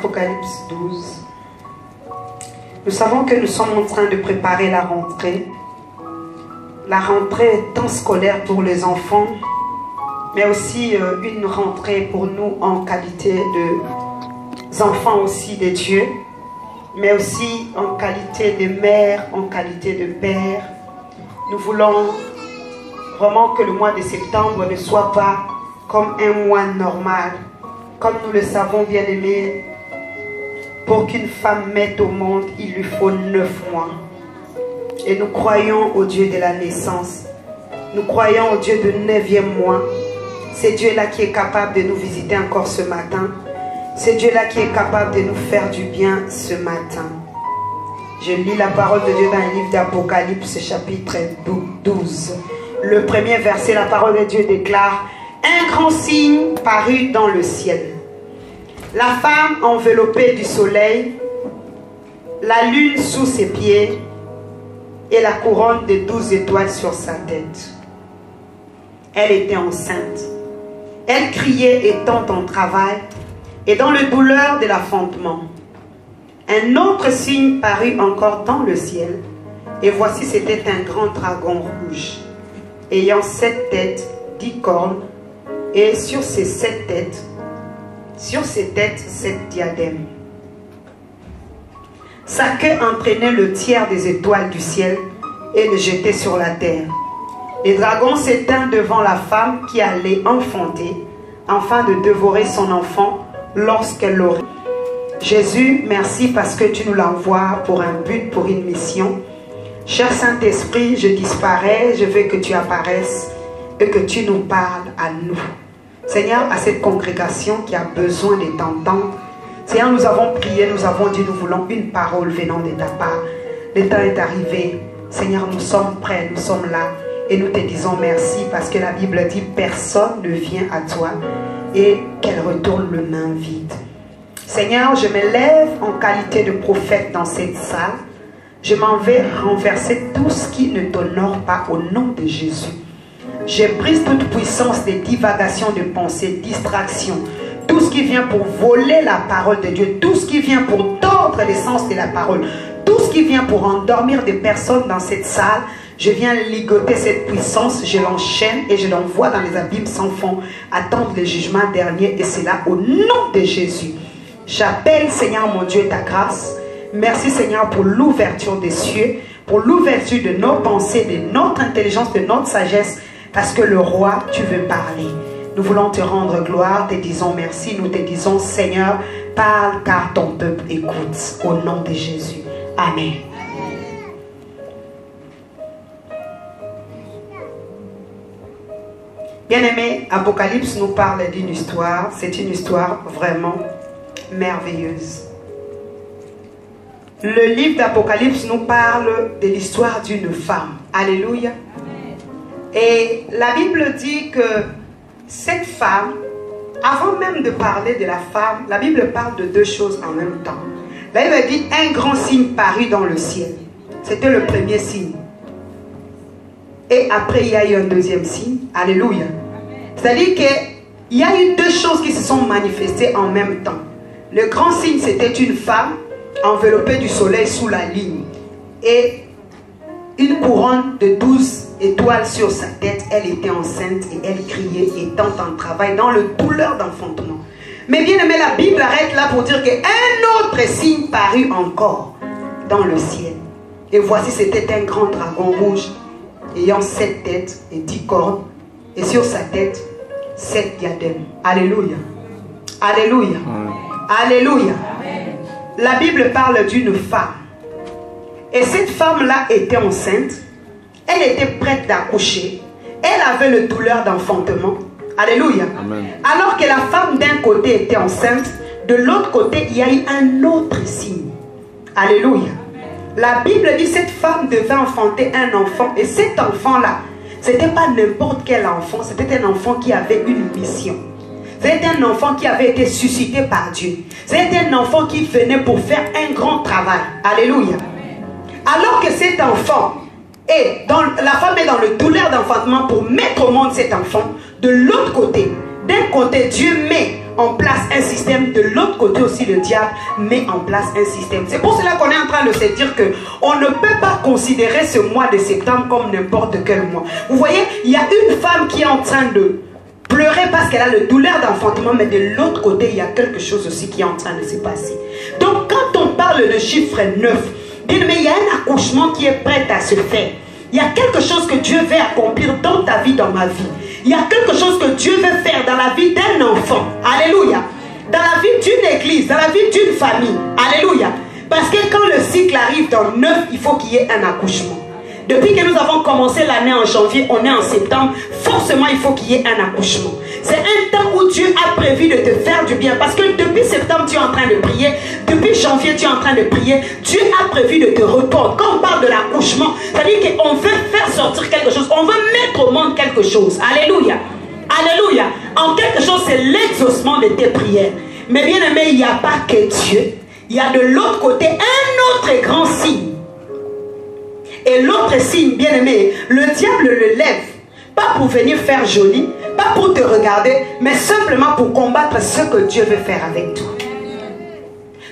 Apocalypse 12. Nous savons que nous sommes en train de préparer la rentrée. La rentrée est temps scolaire pour les enfants, mais aussi une rentrée pour nous en qualité d'enfants aussi de Dieu, mais aussi en qualité de mère, en qualité de père. Nous voulons vraiment que le mois de septembre ne soit pas comme un mois normal. Comme nous le savons, bien-aimés, pour qu'une femme mette au monde, il lui faut 9 mois. Et nous croyons au Dieu de la naissance. Nous croyons au Dieu du 9e mois. C'est Dieu-là qui est capable de nous visiter encore ce matin. C'est Dieu-là qui est capable de nous faire du bien ce matin. Je lis la parole de Dieu dans le livre d'Apocalypse, chapitre 12. Le premier verset, la parole de Dieu déclare: un grand signe parut dans le ciel. La femme enveloppée du soleil, la lune sous ses pieds et la couronne de 12 étoiles sur sa tête. Elle était enceinte. Elle criait étant en travail et dans la douleur de l'enfantement. Un autre signe parut encore dans le ciel, et voici c'était un grand dragon rouge, ayant 7 têtes, 10 cornes, et sur ces 7 têtes, 7 diadèmes. Sa queue entraînait le tiers des étoiles du ciel et le jetait sur la terre. Le dragon s'éteint devant la femme qui allait enfanter, afin de dévorer son enfant lorsqu'elle l'aurait. Jésus, merci parce que tu nous l'envoies pour un but, pour une mission. Cher Saint-Esprit, je disparais, je veux que tu apparaisses et que tu nous parles à nous. Seigneur, à cette congrégation qui a besoin de t'entendre, Seigneur, nous avons prié, nous avons dit, nous voulons une parole venant de ta part. Le temps est arrivé. Seigneur, nous sommes prêts, nous sommes là. Et nous te disons merci parce que la Bible dit, personne ne vient à toi et qu'elle retourne le main vide. Seigneur, je me lève en qualité de prophète dans cette salle. Je m'en vais renverser tout ce qui ne t'honore pas au nom de Jésus. Je brise toute puissance de divagation de pensée, distraction. Tout ce qui vient pour voler la parole de Dieu. Tout ce qui vient pour tordre l'essence de la parole. Tout ce qui vient pour endormir des personnes dans cette salle. Je viens ligoter cette puissance, je l'enchaîne et je l'envoie dans les abîmes sans fond. Attendre le jugement dernier et c'est là au nom de Jésus. J'appelle, Seigneur mon Dieu, ta grâce. Merci, Seigneur, pour l'ouverture des cieux, pour l'ouverture de nos pensées, de notre intelligence, de notre sagesse, parce que le roi, tu veux parler. Nous voulons te rendre gloire, te disons merci, nous te disons, Seigneur, parle car ton peuple écoute. Au nom de Jésus. Amen. Bien-aimé, Apocalypse nous parle d'une histoire. C'est une histoire vraiment merveilleuse. Le livre d'Apocalypse nous parle de l'histoire d'une femme. Alléluia. Et la Bible dit que cette femme, avant même de parler de la femme, la Bible parle de 2 choses en même temps. La Bible dit un grand signe parut dans le ciel. C'était le premier signe. Et après, il y a eu un deuxième signe. Alléluia. C'est-à-dire qu'il y a eu 2 choses qui se sont manifestées en même temps. Le grand signe, c'était une femme enveloppée du soleil sous la ligne. Et une couronne de 12 étoiles sur sa tête. Elle était enceinte et elle criait étant en travail dans le douleur d'enfantement. Mais bien aimé, la Bible arrête là pour dire qu'un autre signe parut encore dans le ciel. Et voici, c'était un grand dragon rouge ayant 7 têtes et 10 cornes, et sur sa tête 7 diadèmes. Alléluia. Alléluia. Alléluia. La Bible parle d'une femme. Et cette femme-là était enceinte. Elle était prête d'accoucher. Elle avait le douleur d'enfantement. Alléluia. Amen. Alors que la femme d'un côté était enceinte, de l'autre côté, il y a eu un autre signe. Alléluia. La Bible dit que cette femme devait enfanter un enfant. Et cet enfant-là, ce n'était pas n'importe quel enfant. C'était un enfant qui avait une mission. C'était un enfant qui avait été suscité par Dieu. C'était un enfant qui venait pour faire un grand travail. Alléluia. Alors que cet enfant, la femme est dans le douleur d'enfantement pour mettre au monde cet enfant. De l'autre côté, d'un côté, Dieu met en place un système, de l'autre côté aussi le diable met en place un système. C'est pour cela qu'on est en train de se dire que on ne peut pas considérer ce mois de septembre comme n'importe quel mois. Vous voyez, il y a une femme qui est en train de pleurer parce qu'elle a le douleur d'enfantement, mais de l'autre côté, il y a quelque chose aussi qui est en train de se passer. Donc, quand on parle de chiffre 9, bien aimé, il y a un accouchement qui est prêt à se faire. Il y a quelque chose que Dieu veut accomplir dans ta vie, dans ma vie. Il y a quelque chose que Dieu veut faire dans la vie d'un enfant. Alléluia. Dans la vie d'une église, dans la vie d'une famille. Alléluia. Parce que quand le cycle arrive dans 9, il faut qu'il y ait un accouchement. Depuis que nous avons commencé l'année en janvier, on est en septembre, forcément il faut qu'il y ait un accouchement. C'est un temps où Dieu a prévu de te faire du bien. Parce que depuis septembre, tu es en train de prier. Depuis janvier, tu es en train de prier. Dieu a prévu de te répondre. Quand on parle de l'accouchement, ça veut dire qu'on veut faire sortir quelque chose. On veut mettre au monde quelque chose. Alléluia. Alléluia. En quelque chose, c'est l'exaucement de tes prières. Mais bien aimé, il n'y a pas que Dieu. Il y a de l'autre côté un autre grand signe. Et l'autre signe, bien aimé, le diable le lève. Pas pour venir faire joli, pas pour te regarder, mais simplement pour combattre ce que Dieu veut faire avec toi.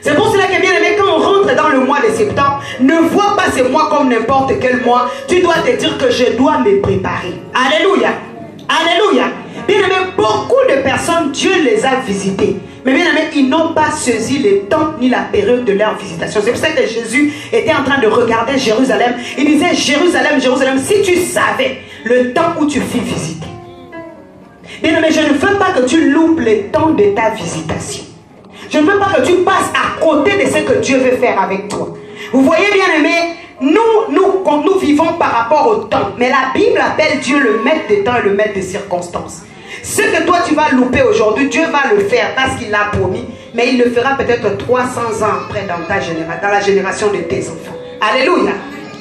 C'est pour cela que, bien aimé, quand on rentre dans le mois de septembre, ne vois pas ce mois comme n'importe quel mois. Tu dois te dire que je dois me préparer. Alléluia. Alléluia. Bien aimé, beaucoup de personnes, Dieu les a visitées. Mais bien aimé, ils n'ont pas saisi le temps ni la période de leur visitation. C'est pour ça que Jésus était en train de regarder Jérusalem. Il disait, Jérusalem, Jérusalem, si tu savais le temps où tu fus visité. Bien aimé, je ne veux pas que tu loupes le temps de ta visitation. Je ne veux pas que tu passes à côté de ce que Dieu veut faire avec toi. Vous voyez, bien aimé, nous vivons par rapport au temps. Mais la Bible appelle Dieu le maître des temps et le maître des circonstances. Ce que toi tu vas louper aujourd'hui, Dieu va le faire parce qu'il l'a promis. Mais il le fera peut-être 300 ans après dans la génération de tes enfants. Alléluia.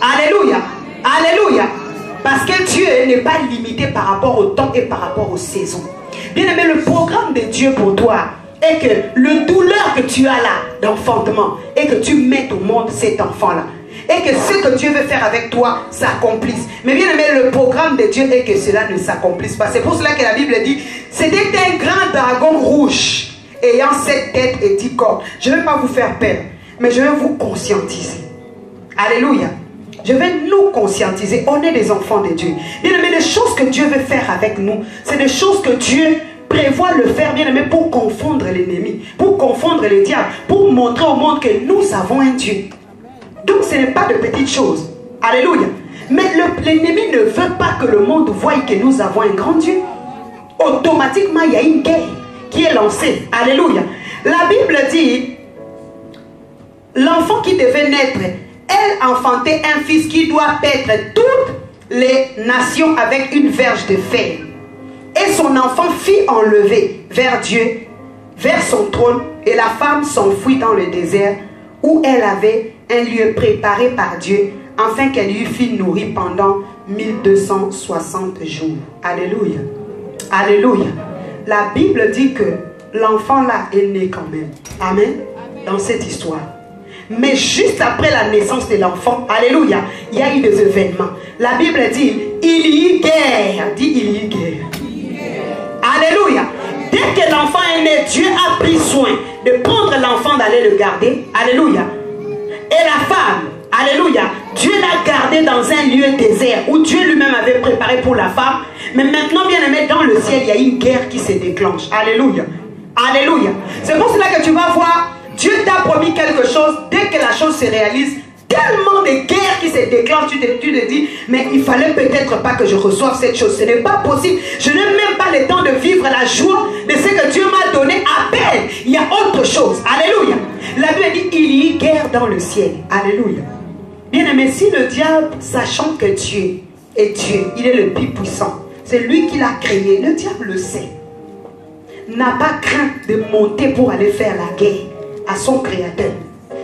Alléluia. Alléluia. Parce que Dieu n'est pas limité par rapport au temps et par rapport aux saisons. Bien aimé, le programme de Dieu pour toi est que le douleur que tu as là d'enfantement et que tu mettes au monde cet enfant-là. Et que ce que Dieu veut faire avec toi s'accomplisse. Mais bien aimé, le programme de Dieu est que cela ne s'accomplisse pas. C'est pour cela que la Bible dit, c'était un grand dragon rouge ayant 7 têtes et 10 cornes. Je ne vais pas vous faire peur, mais je vais vous conscientiser. Alléluia. Je vais nous conscientiser. On est des enfants de Dieu. Bien aimé, les choses que Dieu veut faire avec nous, c'est des choses que Dieu prévoit le faire, bien aimé, pour confondre l'ennemi, pour confondre le diable, pour montrer au monde que nous avons un Dieu. Donc ce n'est pas de petites choses. Alléluia. Mais l'ennemi ne veut pas que le monde voie que nous avons un grand Dieu. Automatiquement, il y a une guerre qui est lancée. Alléluia. La Bible dit, l'enfant qui devait naître, elle enfantait un fils qui doit paître toutes les nations avec une verge de fer. Et son enfant fit enlever vers Dieu, vers son trône, et la femme s'enfuit dans le désert où elle avait un lieu préparé par Dieu, afin qu'elle lui fût nourrie pendant 1260 jours. Alléluia. Alléluia. La Bible dit que l'enfant là est né quand même. Amen. Dans cette histoire. Mais juste après la naissance de l'enfant, alléluia, il y a eu des événements. La Bible dit, il y eut guerre. Dit, il y eut guerre. Alléluia. Dès que l'enfant est né, Dieu a pris soin de prendre l'enfant, d'aller le garder. Alléluia. Et la femme, alléluia, Dieu l'a gardée dans un lieu désert où Dieu lui-même avait préparé pour la femme. Mais maintenant, bien aimé, dans le ciel, il y a une guerre qui se déclenche. Alléluia. Alléluia. C'est pour cela que tu vas voir, Dieu t'a promis quelque chose. Dès que la chose se réalise, tellement de guerres qui se déclenchent, tu te dis, mais il fallait peut-être pas que je reçoive cette chose. Ce n'est pas possible. Je n'ai même pas le temps de vivre la joie de ce que Dieu m'a donné. À peine, il y a autre chose. Alléluia. La Bible dit, il y a guerre dans le ciel. Alléluia. Bien aimé, si le diable, sachant que Dieu est Dieu, il est le plus puissant, c'est lui qui l'a créé, le diable le sait, n'a pas craint de monter pour aller faire la guerre à son créateur.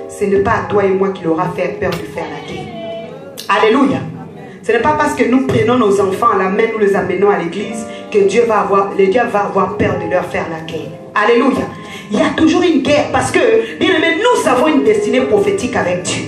Ce n'est pas à toi et moi qui aura fait peur de faire la guerre. Alléluia. Ce n'est pas parce que nous prenons nos enfants à la main, nous les amenons à l'église, que le diable va avoir peur de leur faire la guerre. Alléluia. Il y a toujours une guerre parce que, bien aimé, nous avons une destinée prophétique avec Dieu.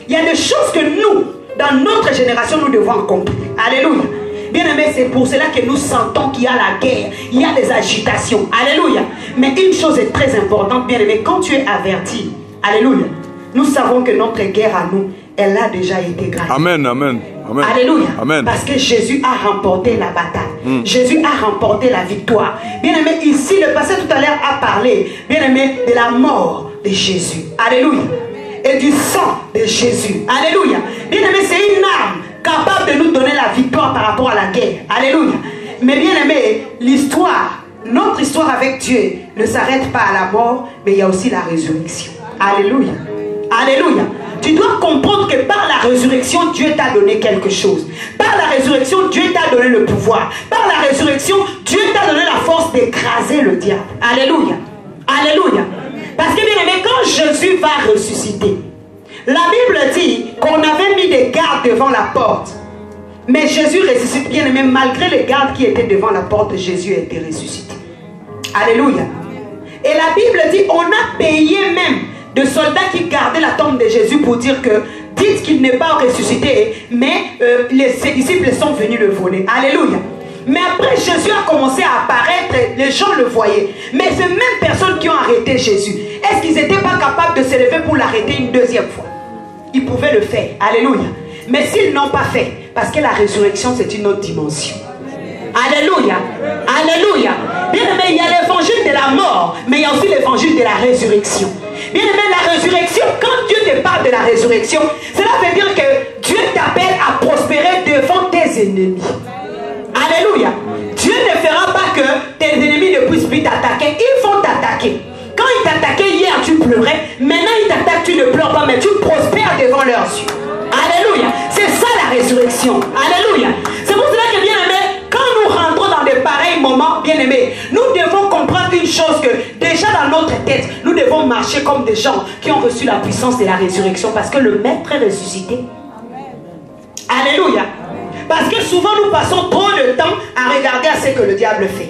Il y a des choses que nous, dans notre génération, nous devons accomplir. Alléluia. Bien-aimé, c'est pour cela que nous sentons qu'il y a la guerre, il y a des agitations. Alléluia. Mais une chose est très importante, bien-aimé, quand tu es averti, alléluia, nous savons que notre guerre à nous, elle a déjà été gagnée. Amen, amen, amen. Alléluia. Amen. Parce que Jésus a remporté la bataille. Jésus a remporté la victoire. Bien-aimé, ici, le pasteur tout à l'heure a parlé, bien-aimé, de la mort de Jésus. Alléluia. Et du sang de Jésus. Alléluia. Bien-aimé, c'est une arme capable de nous donner la victoire par rapport à la guerre. Alléluia. Mais bien-aimé, l'histoire, notre histoire avec Dieu ne s'arrête pas à la mort, mais il y a aussi la résurrection. Alléluia. Alléluia. Tu dois comprendre que par la résurrection, Dieu t'a donné quelque chose. Par la résurrection, Dieu t'a donné le pouvoir. Par la résurrection, Dieu t'a donné la force d'écraser le diable. Alléluia. Alléluia. Parce que bien aimé, quand Jésus va ressusciter, la Bible dit qu'on avait mis des gardes devant la porte. Mais Jésus ressuscite, bien aimé, malgré les gardes qui étaient devant la porte, Jésus a été ressuscité. Alléluia. Et la Bible dit, on a payé même de soldats qui gardaient la tombe de Jésus pour dire que dites qu'il n'est pas ressuscité, mais ses disciples sont venus le voler. Alléluia. Mais après Jésus a commencé à apparaître, les gens le voyaient. Mais ces mêmes personnes qui ont arrêté Jésus, est-ce qu'ils n'étaient pas capables de se lever pour l'arrêter une deuxième fois? Ils pouvaient le faire. Alléluia. Mais s'ils n'ont pas fait, parce que la résurrection c'est une autre dimension. Alléluia. Alléluia. Bien aimé, il y a l'évangile de la mort, mais il y a aussi l'évangile de la résurrection. Bien aimé, la résurrection, quand Dieu te parle de la résurrection, cela veut dire que Dieu t'appelle à prospérer devant tes ennemis. Alléluia. Dieu ne fera pas que tes ennemis ne puissent plus t'attaquer. Ils vont t'attaquer. Quand ils t'attaquaient hier, tu pleurais. Maintenant, ils t'attaquent, tu ne pleures pas, mais tu prospères devant leurs yeux. Alléluia. C'est ça la résurrection. Alléluia. C'est pour cela que, bien aimé, quand nous rentrons dans de pareils moments, bien aimés, nous devons comprendre une chose, que déjà dans notre tête, nous devons marcher comme des gens qui ont reçu la puissance de la résurrection, parce que le Maître est ressuscité. Alléluia. Parce que souvent nous passons trop de temps à regarder à ce que le diable fait.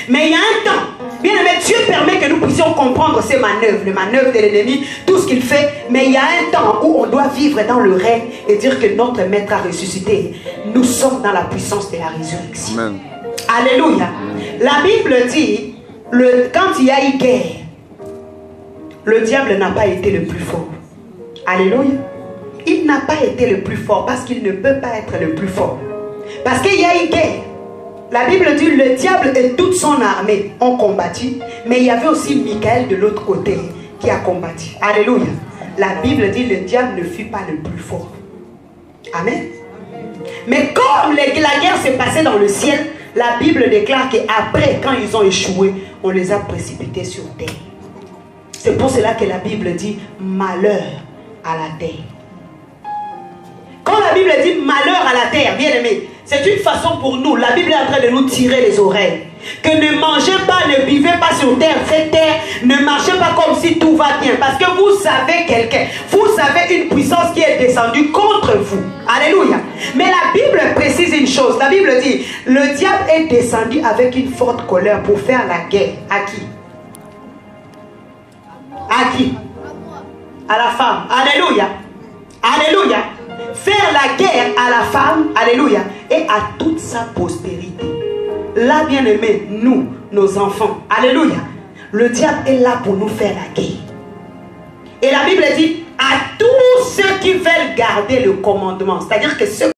Mais il y a un temps, bien aimé, Dieu permet que nous puissions comprendre ses manœuvres, les manœuvres de l'ennemi, tout ce qu'il fait. Mais il y a un temps où on doit vivre dans le règne et dire que notre Maître a ressuscité. Nous sommes dans la puissance de la résurrection. Amen. Alléluia. La Bible dit, quand il y a eu guerre, le diable n'a pas été le plus fort. Alléluia. Il n'a pas été le plus fort parce qu'il ne peut pas être le plus fort. Parce qu'il y a eu guerre. La Bible dit le diable et toute son armée ont combattu, mais il y avait aussi Michael de l'autre côté qui a combattu. Alléluia. La Bible dit le diable ne fut pas le plus fort. Amen. Mais comme la guerre s'est passée dans le ciel, la Bible déclare qu'après, quand ils ont échoué, on les a précipités sur terre. C'est pour cela que la Bible dit malheur à la terre. Quand la Bible dit malheur à la terre, bien aimé, c'est une façon pour nous, la Bible est en train de nous tirer les oreilles. Que ne mangez pas, ne vivez pas sur terre. Cette terre, ne marchez pas comme si tout va bien. Parce que vous savez quelqu'un, vous savez une puissance qui est descendue contre vous. Alléluia. Mais la Bible précise une chose. La Bible dit, le diable est descendu avec une forte colère pour faire la guerre. À qui? À qui? À la femme. Alléluia. Alléluia. Faire la guerre à la femme, alléluia, et à toute sa postérité. Là, bien aimé, nous, nos enfants, alléluia, le diable est là pour nous faire la guerre. Et la Bible dit, à tous ceux qui veulent garder le commandement, c'est-à-dire que ceux